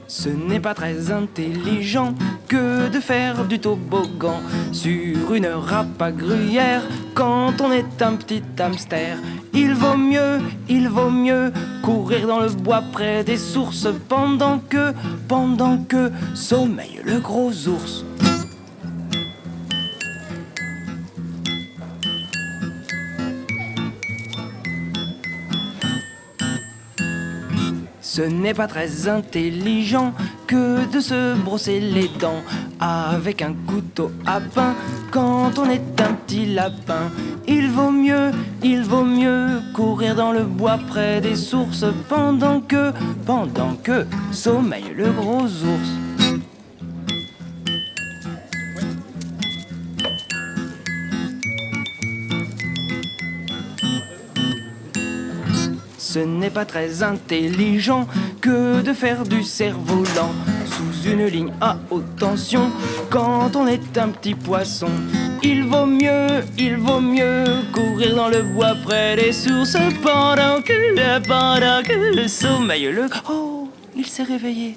Ce n'est pas très intelligent que de faire du toboggan sur une râpe à gruyère quand on est un petit hamster. Il vaut mieux courir dans le bois près des sources pendant que sommeille le gros ours. Ce n'est pas très intelligent que de se brosser les dents avec un couteau à pain quand on est un petit lapin. Il vaut mieux courir dans le bois près des sources pendant que sommeille le gros ours. Ce n'est pas très intelligent que de faire du cerf-volant sous une ligne à haute tension quand on est un petit poisson. Il vaut mieux courir dans le bois près des sources pendant que sommeille le... Oh, il s'est réveillé.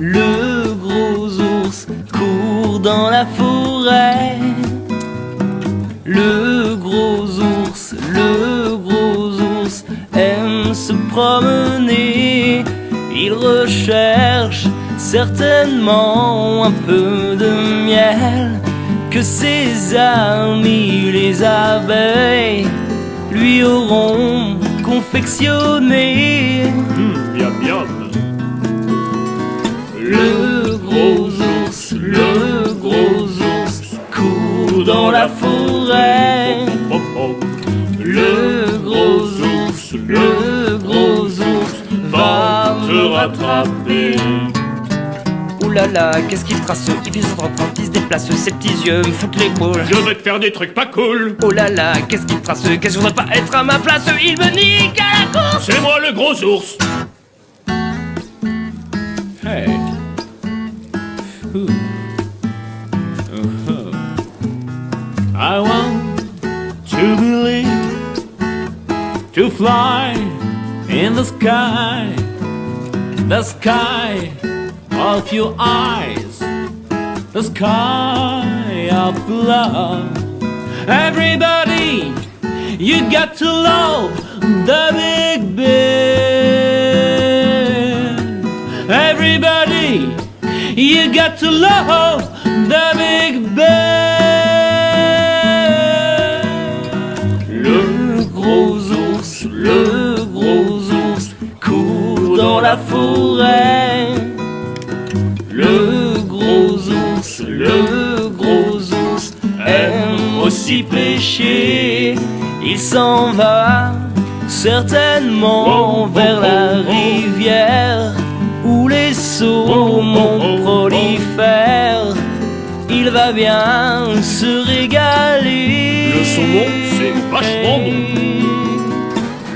Le gros ours court dans la forêt. Le gros ours aime se promener. Il recherche certainement un peu de miel que ses amis les abeilles lui auront confectionné. Miam miam. Le gros ours court dans la forêt. Le gros ours va te rattraper. Ouh là là, qu'est-ce qu'il trace? Il vise en train, il se déplace, ses petits yeux me foutent les boules. Je vais te faire des trucs pas cool. Oh là là, qu'est-ce qu'il trace? Qu'est-ce que je voudrais pas être à ma place? Il me nique à la course. C'est moi le gros ours. Hey. Ooh. Uh-huh. I want to believe, to fly in the sky of your eyes, the sky of love. Everybody, you got to love the Big Ben. Everybody, you got to love the Big Ben. Le gros ours court dans la forêt. Le gros ours aime aussi pêcher. Il s'en va certainement vers la rivière où les saumons prolifèrent. Il va bien se régaler. Le saumon, c'est vachement bon.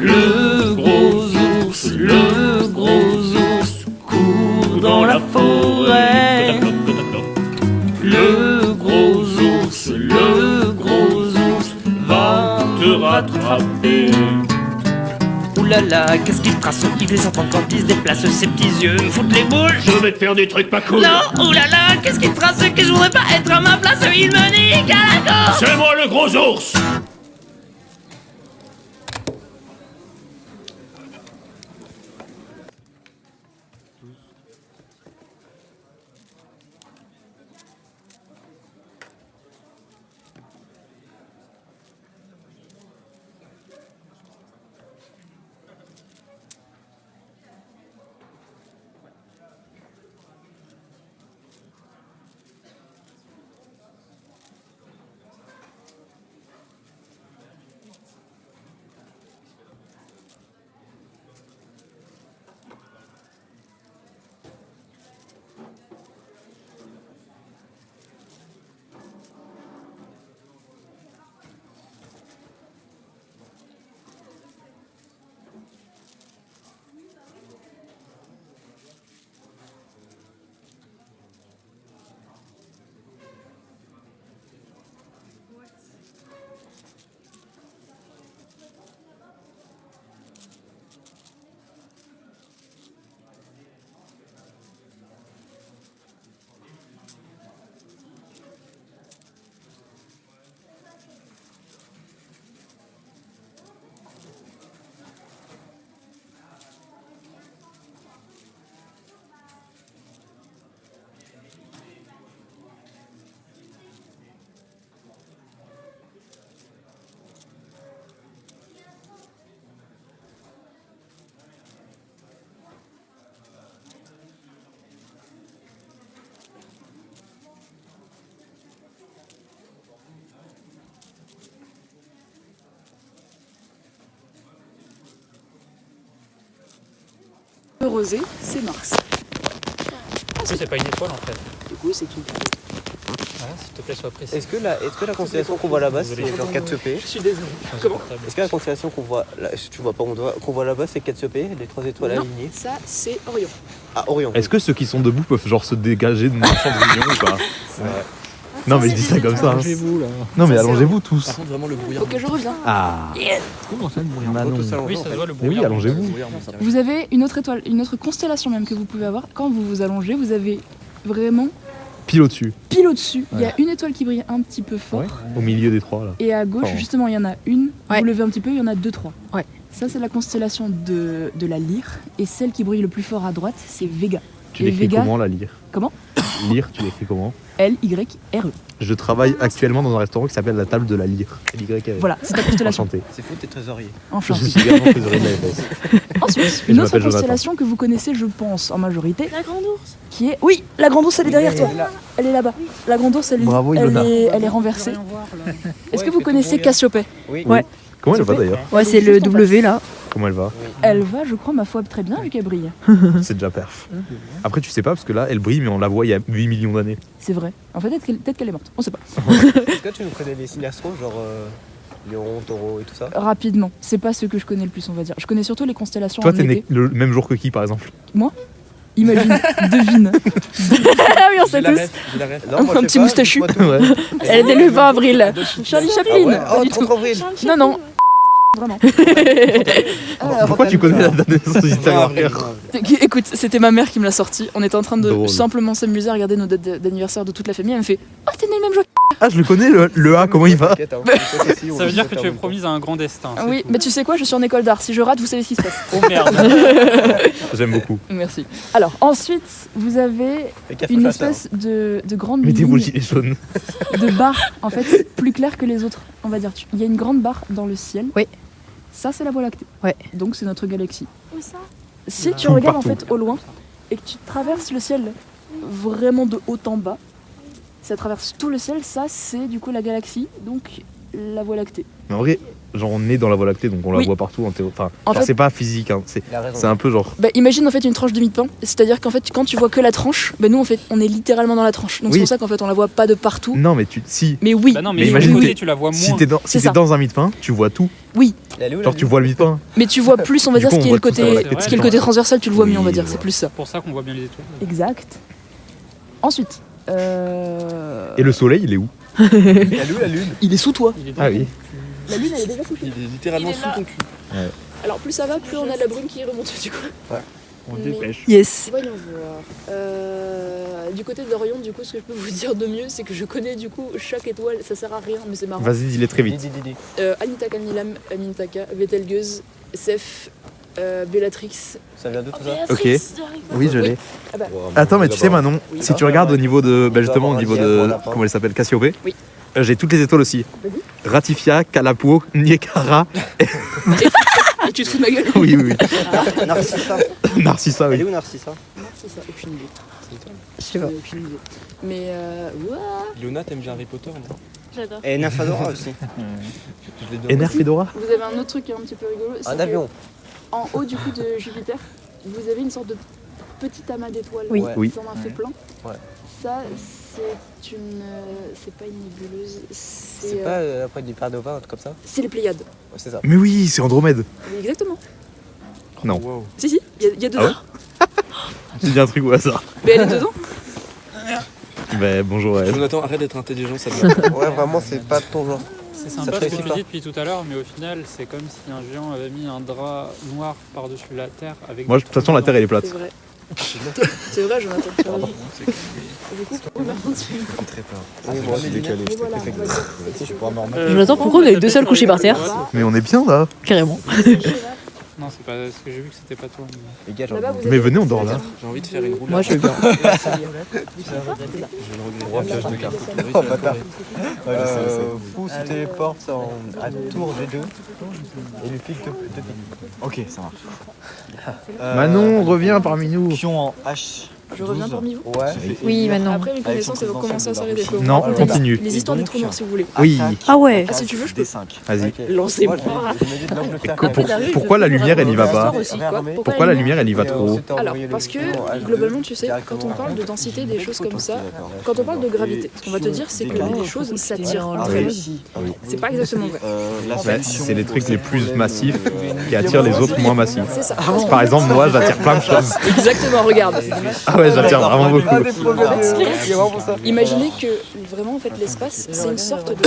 Le gros ours court dans la forêt. Le gros ours va te rattraper. Ouh là là, qu'est-ce qu'il trace? Il les entend quand il se déplace, ses petits yeux me foutent les boules. Je vais te faire des trucs pas cool. Non, ouh là là, qu'est-ce qu'il trace? Que je voudrais pas être à ma place, il me nique à la gorge. C'est moi le gros ours. Le rosé, c'est Mars. C'est pas une étoile en fait. Du coup, c'est une planète. Voilà, s'il te plaît, sois précis. Est-ce que la constellation qu'on voit là-bas, c'est genre Cassiopée? Je suis désolée. Comment? Est-ce que la constellation qu'on voit là, tu vois pas qu'on voit là-bas, c'est Cassiopée, les 3 étoiles Non, alignées? ça, c'est Orion. Ah, Orion. Est-ce que ceux qui sont debout peuvent genre se dégager de mon champ de vision ou pas? Non mais je dis ça comme ça. Allongez-vous là. Non mais Ça, c'est allongez-vous tous. Par contre, vraiment le brouillard. Ok, je reviens. Ah. Comment ça, le brouillard Manon. Oui, ça se voit le Mais oui, brouillard. allongez-vous. Vous avez une autre étoile, une autre constellation même que vous pouvez avoir. Quand vous vous allongez, vous avez vraiment Pile au-dessus, pile au-dessus. Il y a une étoile qui brille un petit peu fort. Ouais. au milieu des trois là. Et à gauche, Enfin, justement, il y en a une. Ouais. Vous levez un petit peu, il y en a 2, 3. Ouais. Ça, c'est la constellation de la lyre. Et celle qui brille le plus fort à droite, c'est Vega. Tu Et l'écris Vega- comment la lyre? Comment? Lyre, tu l'écris comment? L-Y-R-E. Je travaille actuellement dans un restaurant qui s'appelle la table de la lyre. L-Y-R-E. Voilà, c'est ta constellation. Enchanté. C'est fou, t'es trésorier. Je Enchanté. suis également trésorier de la FS. Ensuite, Je une autre m'appelle Jonathan. constellation que vous connaissez, je pense, en majorité, La grande ours. qui est... Oui, la grande ours, elle est derrière toi. Elle est là-bas. La grande ours, Bravo, Ilona. elle est renversée. Est-ce que vous connaissez Cassiopée? Oui. Ouais. Comment elle va Cassiopée d'ailleurs? Ouais, c'est le W là. Comment elle va? Elle va, je crois, ma foi, très bien vu qu'elle brille. C'est déjà perf. Après tu sais pas parce que là elle brille mais on la voit il y a 8 millions d'années. C'est vrai. En fait, peut-être qu'elle est morte. On sait pas. Est-ce que tu nous connais les signes astro, genre Lion, Taureau et tout ça? Rapidement. C'est pas ce que je connais le plus, on va dire. Je connais surtout les constellations Toi en t'es né été. le même jour que qui par exemple? Imagine, devine. Ah oui, on sait tous. J'ai la ref. Un petit moustachu. Ouais. Elle était le 20 avril. Charlie Ah Chaplin. ouais? Pas Oh, du tout. 30 avril. Non, non. Vraiment. Pourquoi tu connais la date de naissance du frère? Écoute, c'était ma mère qui me l'a sorti. On était en train de Drôle. simplement s'amuser à regarder nos dates d'anniversaire de toute la famille. Elle me fait: Oh, t'es né le même jour. Ah je le connais le A, comment il va? Ça veut dire que tu es promise à un grand destin. c'est Oui, tout. mais tu sais quoi, je suis en école d'art. Si je rate, vous savez ce qui se passe. Oh merde. J'aime beaucoup. Merci. Alors, ensuite, vous avez une espèce de grande Mettez-vous le ligne gilet jaune. de barre, en fait, plus claire que les autres. On va dire, il y a une grande barre dans le ciel. Oui. Ça, c'est la Voie lactée. Ouais. Donc, c'est notre galaxie. Où ça? Si tu Tout regardes en partout. fait au loin et que tu traverses le ciel vraiment de haut en bas, ça traverse tout le ciel, ça c'est du coup la galaxie, donc la Voie lactée. Mais en vrai, genre on est dans la Voie lactée donc on la Oui. voit partout en théorie. Enfin, En genre, fait- c'est pas physique, hein. C'est un peu genre. Bah, imagine en fait une tranche de mie de pain, c'est-à-dire qu'en fait quand tu vois que la tranche, bah, nous en fait on est littéralement dans la tranche. Donc Oui. c'est pour ça qu'en fait on la voit pas de partout. Non mais si. Mais oui, Bah non, Mais mais imagine du côté, t'es- tu la vois moins. Si t'es C'est dans, ça. dans un mie-de-pain, tu vois tout. Genre tu vois le mie-de-pain. mais tu vois plus on va Du dire coup, ce qui on est le voit tout ça, côté, ouais, ce qui est le côté transversal, tu le vois mieux on va Oui, dire, je c'est vois. plus ça. C'est pour ça qu'on voit bien les étoiles. Exact. Ensuite, Et le soleil il est où? La lune. il est sous toi. Il est Ah oui. La lune elle est déjà couchée. Il est littéralement Il est sous là. ton cul. Alors plus ça va, plus on a de la brume qui remonte du coup. On Mais- dépêche. Yes. Voyons voir. Du côté d'Orion, du coup, ce que je peux vous dire de mieux, c'est que je connais du coup chaque étoile. Ça sert à rien, mais c'est marrant. Vas-y dis-les très vite. Dis. Anitaka Nilam, Amintaka, Betelgeuse, Seth, Bellatrix. Ça vient d'où tout ça? Ok. Oui je l'ai. Ah bah, Attends mais tu sais Manon, Oui. si tu regardes au niveau de, bah, justement au avoir un niveau lièvre, de, un lapin. comment elle s'appelle, Cassiopée, Oui. J'ai toutes les étoiles aussi. Vas-y. Ratifia, Calapuo, Niekara, et tu te fous de ma gueule. oui oui, Narcissa. Narcissa Elle est oui. où Narcissa? C'est ça, aucune idée. Je sais pas. Aucune idée. Mais ouah. Léona, t'aimes bien Harry Potter, non? J'adore. Et Nymphadora aussi. Ener Fedora. Vous avez un autre truc qui est un petit peu rigolo. c'est Un que avion. En haut du coup de Jupiter, vous avez une sorte de petit amas d'étoiles. Oui. Ouais. Oui. Ça en a fait plein. Ouais. Ça, c'est une. C'est pas une nébuleuse. C'est pas après du Perdova, un truc comme ça? C'est les Pléiades. Ouais, c'est ça. Mais oui, c'est Andromède. Oui, exactement. Non. Wow. Si, il y a dedans. Ah Tu dis un truc au hasard. Mais elle est dedans. Ben bonjour Ed. Jonathan, arrête d'être intelligent, ça te Ouais, vraiment, c'est pas ton genre. C'est Ça sympa te ce que réussit tu pas. dis depuis tout à l'heure, mais au final, c'est comme si un géant avait mis un drap noir par-dessus la terre avec. Moi des de toute façon la trous terre elle est C'est plate. vrai. C'est vrai, Jonathan. tu as raison. Du coup, oui, par contre, très peur. Oui, moi aussi, décalé. mais voilà, on va dire. Si je pourrais me remettre. dedans. Jonathan, pourquoi on est deux seuls couchés par terre? Mais on est bien là. Carrément. Non, c'est pas parce que j'ai vu que c'était pas toi. mais- Les gars, j'ai Là-bas, envie vous de- Mais avez- venez, on dort là. J'ai envie de faire une roulade. Moi, je veux bien. Je le regrette. de cartes. Oh, Oh, bâtard. Fou se téléporte à tour G2 et lui pique deux piques. Ok, ça marche. Manon revient parmi nous. Pion en H. Je reviens parmi vous. Ouais. Oui, maintenant. Après, une connaissance, elle va commencer à s'arrêter. Non, on continue. Les histoires des trous noirs, si vous voulez. Oui, Ah ouais. Ah, si tu veux, je peux. vas-y. Lancez-moi. Pourquoi la lumière, elle y va pas? Pourquoi la lumière, elle y va Mais, trop? Alors, parce que globalement, tu sais, quand on parle de densité, des choses comme ça, quand on parle de gravité, ce qu'on va te dire, c'est que les choses s'attirent très loin. C'est pas exactement vrai. Ouais, c'est les trucs les plus massifs qui attirent les autres moins massifs. C'est ça. Par exemple, moi, j'attire plein de choses. Exactement, regarde. Ah ouais, j'attire vraiment beaucoup. Imaginez que vraiment, en fait, l'espace, c'est une sorte de.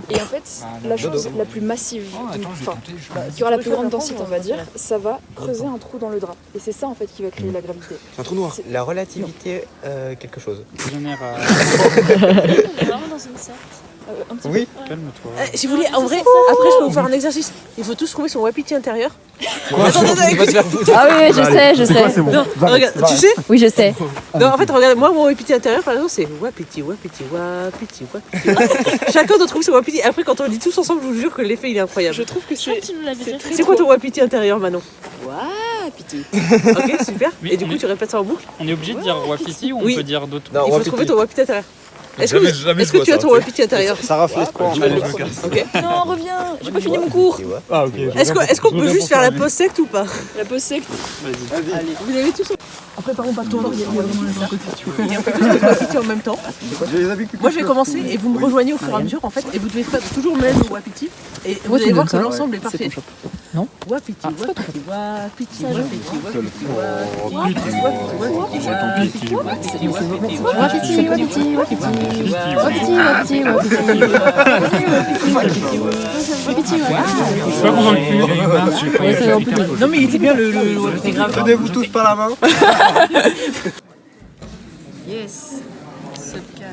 Et en fait, la chose la plus massive, enfin, qui aura la plus grande densité, on va dire, ça va creuser un trou dans le drap. Et c'est ça, en fait, qui va créer la gravité. Un trou noir. La relativité, quelque chose. Génère Vraiment dans une sorte. Un petit Oui. calme-toi. Si vous voulez, en vrai, après je peux vous faire un exercice. Il faut tous trouver son wapiti intérieur. Attends, Ah oui, je sais. non, regarde, tu sais Oui, je sais. Non, en fait, regarde, moi, mon wapiti intérieur, par exemple, c'est wapiti. Chacun doit trouver son wapiti. Après, quand on le dit tous ensemble, je vous jure que l'effet, il est incroyable. Je trouve que c'est. C'est quoi ton wapiti intérieur, Manon? Wapiti. Ok, super. Mais Et du on coup, est- tu répètes ça en boucle. On est obligé de dire wapiti ou on Oui. peut dire d'autres Non, Il faut wapiti. trouver ton wapiti intérieur. Est-ce Jamais que je tu vois as ça, ton ok. wapiti intérieur? Sarah fait quoi en Ok. Non, reviens. J'ai pas fini mon cours. Ah ok. Est-ce qu'on peut juste faire la pause secte ou pas? La pause secte. Vous avez tous. Après, par contre, pas tout le monde. Et on fait tous notre wapiti en même temps. Moi, je vais commencer et vous me rejoignez au fur et à mesure en fait. Et vous devez toujours mettre le wapiti. Et vous allez voir que l'ensemble est parfait. Non. Wapiti, wapiti, wapiti, wapiti, Je suis pas convaincu. Non mais il était bien le wapiti grave. Tenez-vous tous par la main. Yes. Sub 4.